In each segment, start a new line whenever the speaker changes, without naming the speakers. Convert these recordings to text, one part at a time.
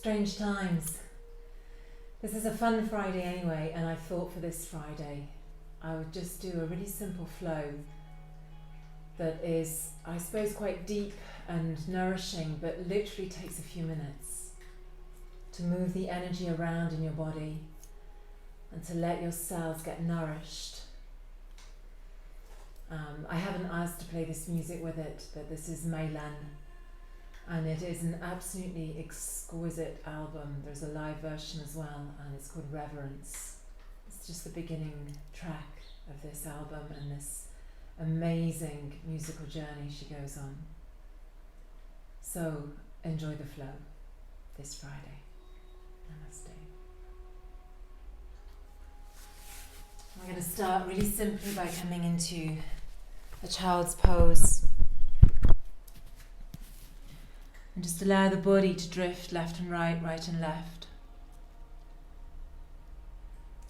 Strange times. This is a fun Friday anyway, and I thought for this Friday I would just do a really simple flow that is, I suppose, quite deep and nourishing, but literally takes a few minutes to move the energy around in your body and to let your cells get nourished. I haven't asked to play this music with it, but this is Meilan, and it is an absolutely exquisite album. There's a live version as well, and it's called Reverence. It's just the beginning track of this album and this amazing musical journey she goes on. So enjoy the flow this Friday. Namaste. I'm going to start really simply by coming into a child's pose. And just allow the body to drift left and right, right and left.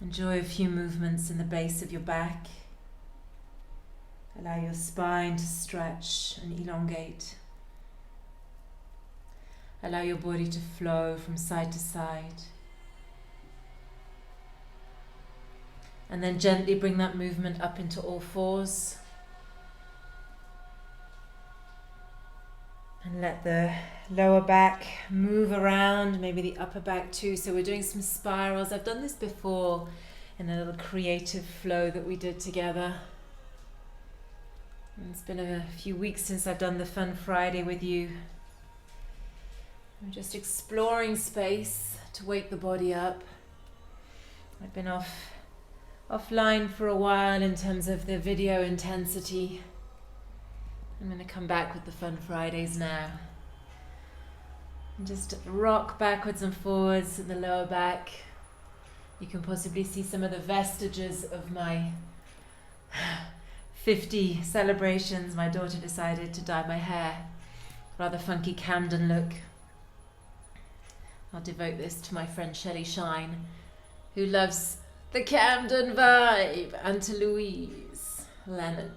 Enjoy a few movements in the base of your back. Allow your spine to stretch and elongate. Allow your body to flow from side to side. And then gently bring that movement up into all fours. And let the lower back move around, maybe the upper back too. So we're doing some spirals. I've done this before in a little creative flow that we did together. And it's been a few weeks since I've done the Fun Friday with you. I'm just exploring space to wake the body up. I've been offline for a while in terms of the video intensity. I'm going to come back with the Fun Fridays now. And just rock backwards and forwards in the lower back. You can possibly see some of the vestiges of my 50 celebrations. My daughter decided to dye my hair. Rather funky Camden look. I'll devote this to my friend Shelley Shine, who loves the Camden vibe, and to Louise Leonard.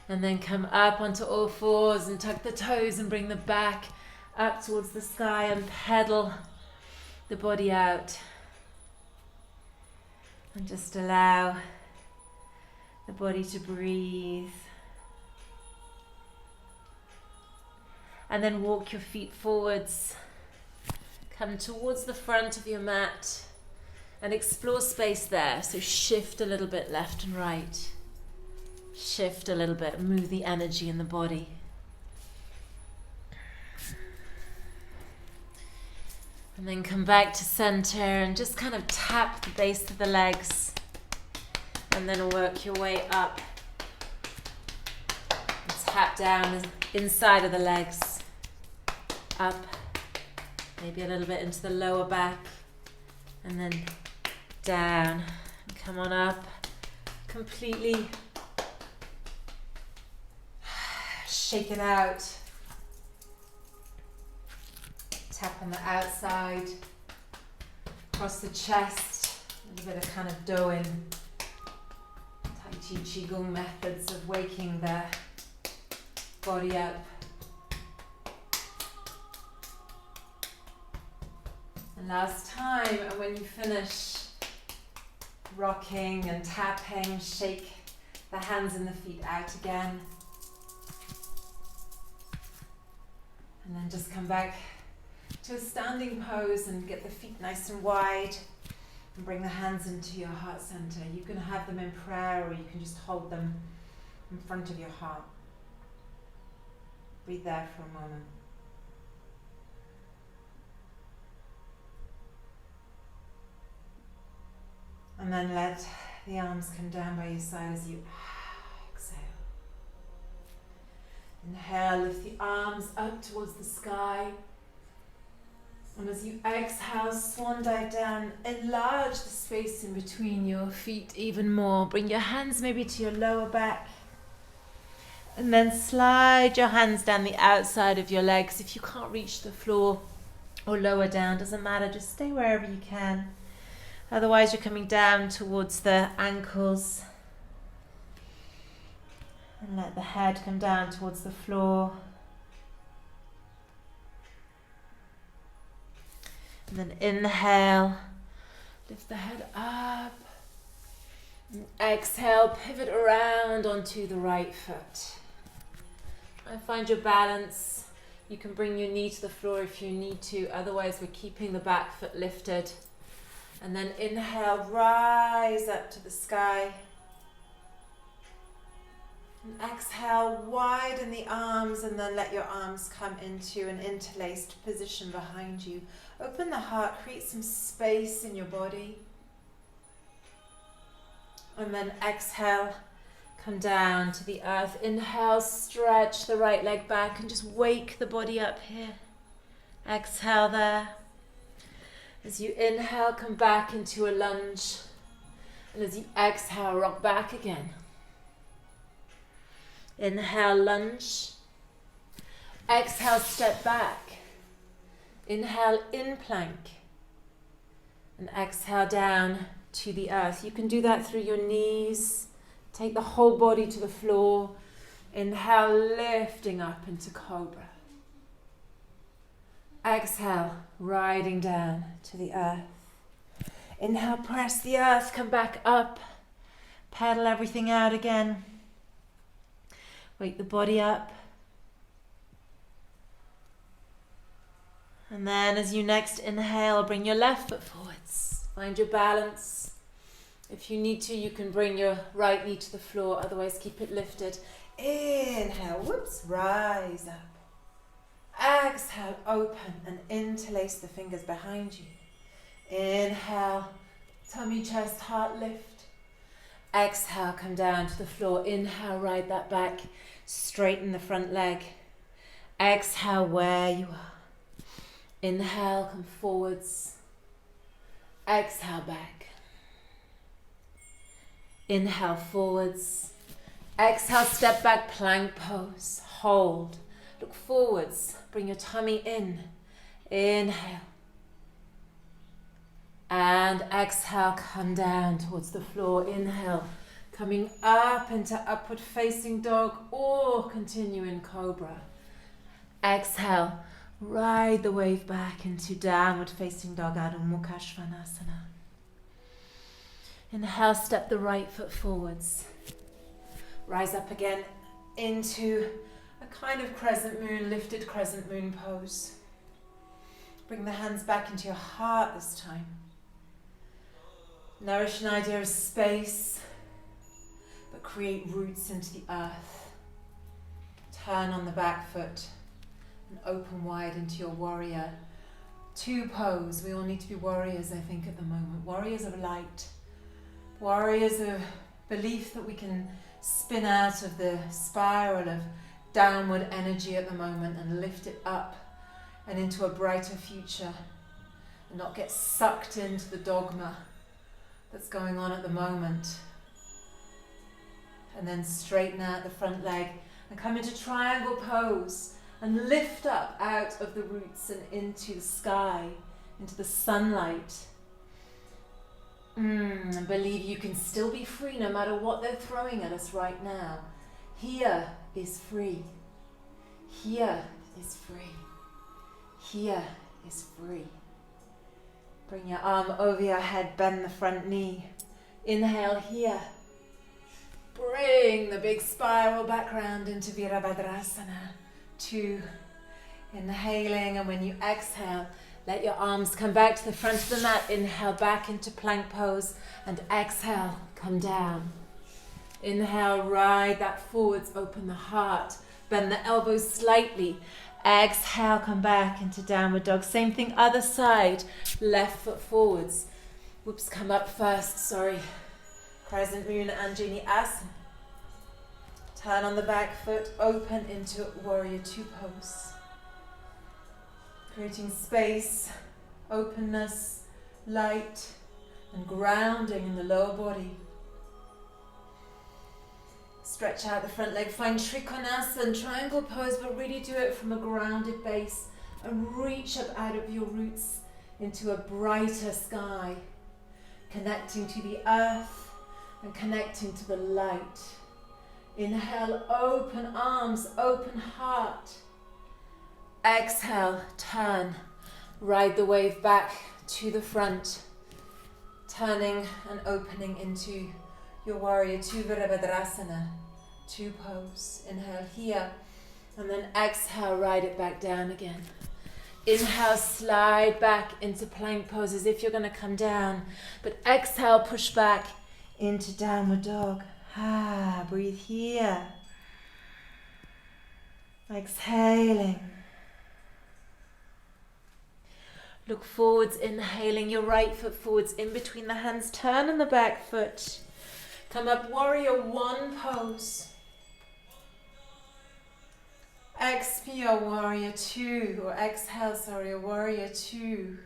And then come up onto all fours and tuck the toes and bring the back up towards the sky and pedal the body out. And just allow the body to breathe. And then walk your feet forwards. Come towards the front of your mat and explore space there. So shift a little bit left and right. Shift a little bit, move the energy in the body. And then come back to center and just kind of tap the base of the legs. And then work your way up. And tap down inside of the legs. Up. Maybe a little bit into the lower back. And then down. And come on up. Completely. Shake it out. Tap on the outside. Across the chest. A little bit of kind of Doin. Tai Chi Qigong methods of waking the body up. And last time, and when you finish rocking and tapping, shake the hands and the feet out again. And then just come back to a standing pose and get the feet nice and wide and bring the hands into your heart center. You can have them in prayer or you can just hold them in front of your heart. Breathe there for a moment. And then let the arms come down by your side as you exhale. Inhale, lift the arms up towards the sky. And as you exhale, swan dive down, enlarge the space in between your feet even more. Bring your hands maybe to your lower back. And then slide your hands down the outside of your legs. If you can't reach the floor or lower down, doesn't matter, just stay wherever you can. Otherwise, you're coming down towards the ankles. And let the head come down towards the floor. And then inhale, lift the head up. And exhale, pivot around onto the right foot. Try and find your balance. You can bring your knee to the floor if you need to, otherwise we're keeping the back foot lifted. And then inhale, rise up to the sky. And exhale, widen the arms and then let your arms come into an interlaced position behind you. Open the heart, create some space in your body. And then exhale, come down to the earth. Inhale, stretch the right leg back and just wake the body up here. Exhale there. As you inhale, come back into a lunge. And as you exhale, rock back again. Inhale, lunge. Exhale, step back. Inhale, in plank. And exhale down to the earth. You can do that through your knees. Take the whole body to the floor. Inhale, lifting up into cobra. Exhale, riding down to the earth. Inhale, press the earth, come back up. Pedal everything out again. Wake the body up. And then as you next inhale, bring your left foot forwards. Find your balance. If you need to, you can bring your right knee to the floor, otherwise keep it lifted. Inhale, whoops, rise up. Exhale, open and interlace the fingers behind you. Inhale, tummy, chest, heart lift. Exhale, come down to the floor. Inhale, ride that back. Straighten the front leg. Exhale, where you are. Inhale, come forwards. Exhale, back. Inhale, forwards. Exhale, step back, plank pose. Hold. Look forwards. Bring your tummy in. Inhale. And exhale, come down towards the floor. Inhale, coming up into upward facing dog or continue in cobra. Exhale, ride the wave back into downward facing dog, Adho Mukha Svanasana. Inhale, step the right foot forwards. Rise up again into a kind of crescent moon, lifted crescent moon pose. Bring the hands back into your heart this time. Nourish an idea of space, but create roots into the earth. Turn on the back foot and open wide into your warrior two pose. We all need to be warriors, I think, at the moment. Warriors of light. Warriors of belief that we can spin out of the spiral of downward energy at the moment and lift it up and into a brighter future and not get sucked into the dogma that's going on at the moment. And then straighten out the front leg and come into triangle pose and lift up out of the roots and into the sky, into the sunlight. And believe you can still be free no matter what they're throwing at us right now. Here is free. Here is free. Here is free. Bring your arm over your head, bend the front knee. Inhale here. Bring the big spiral back round into Virabhadrasana. 2. Inhaling, and when you exhale, let your arms come back to the front of the mat. Inhale back into plank pose and exhale, come down. Inhale, ride that forwards, open the heart, bend the elbows slightly. Exhale, come back into downward dog. Same thing, other side, left foot forwards. Whoops, come up first, sorry. Crescent moon, Anjani Asana. Turn on the back foot, open into warrior 2 pose. Creating space, openness, light, and grounding in the lower body. Stretch out the front leg, find Trikonasana, triangle pose, but really do it from a grounded base and reach up out of your roots into a brighter sky, connecting to the earth and connecting to the light. Inhale, open arms, open heart. Exhale, turn, Ride the wave back to the front, turning and opening into your warrior two, Virabhadrasana, two pose. Inhale here, and then exhale, ride it back down again. Inhale, slide back into plank pose as if you're going to come down, but exhale, push back into downward dog. Breathe here. Exhaling. Look forwards, inhaling your right foot forwards in between the hands. Turn on the back foot. Come up, warrior one pose. Exhale, warrior two, or exhale, sorry, warrior two.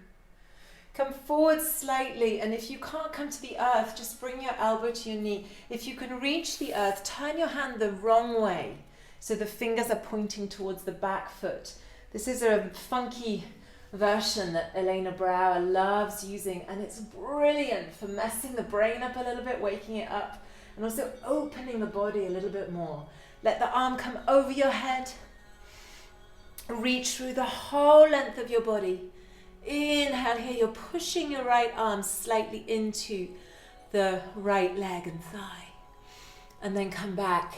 Come forward slightly, and if you can't come to the earth, just bring your elbow to your knee. If you can reach the earth, turn your hand the wrong way, so the fingers are pointing towards the back foot. This is a funky version that Elena Brower loves using, and it's brilliant for messing the brain up a little bit, waking it up, and also opening the body a little bit more. Let the arm come over your head. Reach through the whole length of your body. Inhale here, you're pushing your right arm slightly into the right leg and thigh. And then come back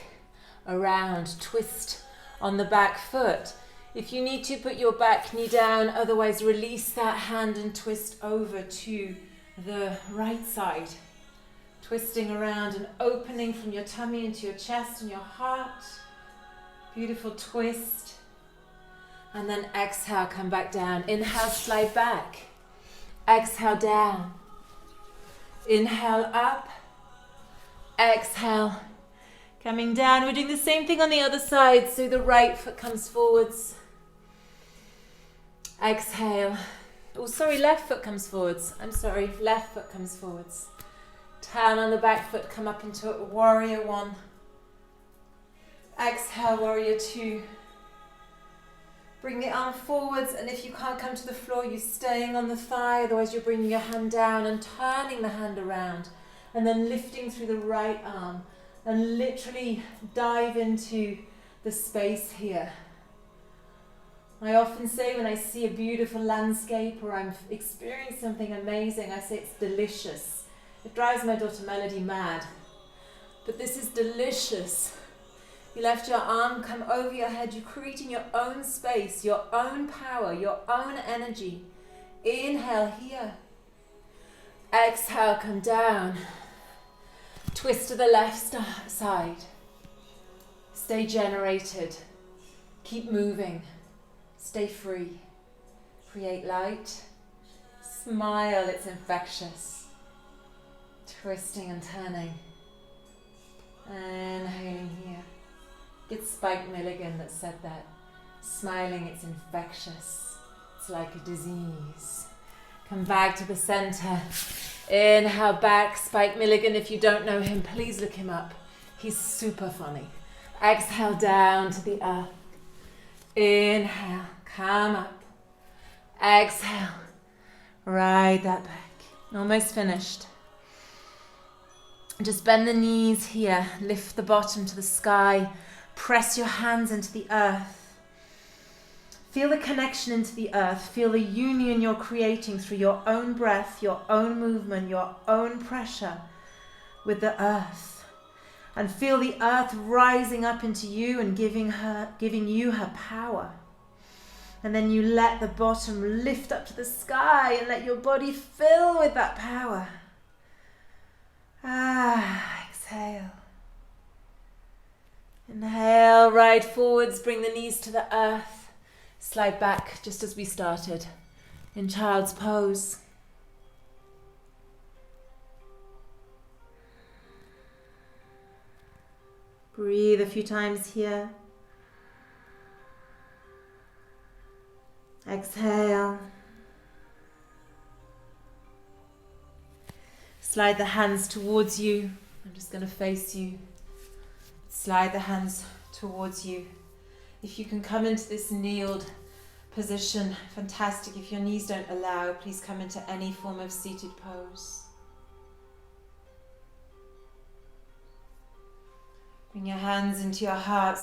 around, twist on the back foot. If you need to, put your back knee down, otherwise release that hand and twist over to the right side. Twisting around and opening from your tummy into your chest and your heart. Beautiful twist. And then exhale, come back down. Inhale, slide back. Exhale, down. Inhale, up. Exhale, coming down. We're doing the same thing on the other side. So the right foot comes forwards. Exhale. Oh, sorry, left foot comes forwards. I'm sorry, left foot comes forwards. Turn on the back foot, come up into warrior one. Exhale, warrior two. Bring the arm forwards, and if you can't come to the floor, you're staying on the thigh, otherwise you're bringing your hand down and turning the hand around, and then lifting through the right arm, and literally dive into the space here. I often say when I see a beautiful landscape or I'm experiencing something amazing, I say it's delicious. It drives my daughter Melody mad, but this is delicious. You left your arm come over your head. You're creating your own space, your own power, your own energy. Inhale here. Exhale, come down. Twist to the left side. Stay generated. Keep moving. Stay free. Create light. Smile, it's infectious. Twisting and turning. Inhaling here. It's Spike Milligan that said that. Smiling, it's infectious. It's like a disease. Come back to the center. Inhale back. Spike Milligan, if you don't know him, please look him up. He's super funny. Exhale down to the earth. Inhale, come up. Exhale, ride that back. Almost finished. Just bend the knees here. Lift the bottom to the sky. Press your hands into the earth. Feel the connection into the earth. Feel the union you're creating through your own breath, your own movement, your own pressure with the earth. And feel the earth rising up into you and giving you her power. And then you let the bottom lift up to the sky and let your body fill with that power. Exhale. Inhale, ride forwards, bring the knees to the earth. Slide back just as we started in child's pose. Breathe a few times here. Exhale. Slide the hands towards you. I'm just going to face you. Slide the hands towards you. If you can come into this kneeled position, fantastic. If your knees don't allow, please come into any form of seated pose. Bring your hands into your heart.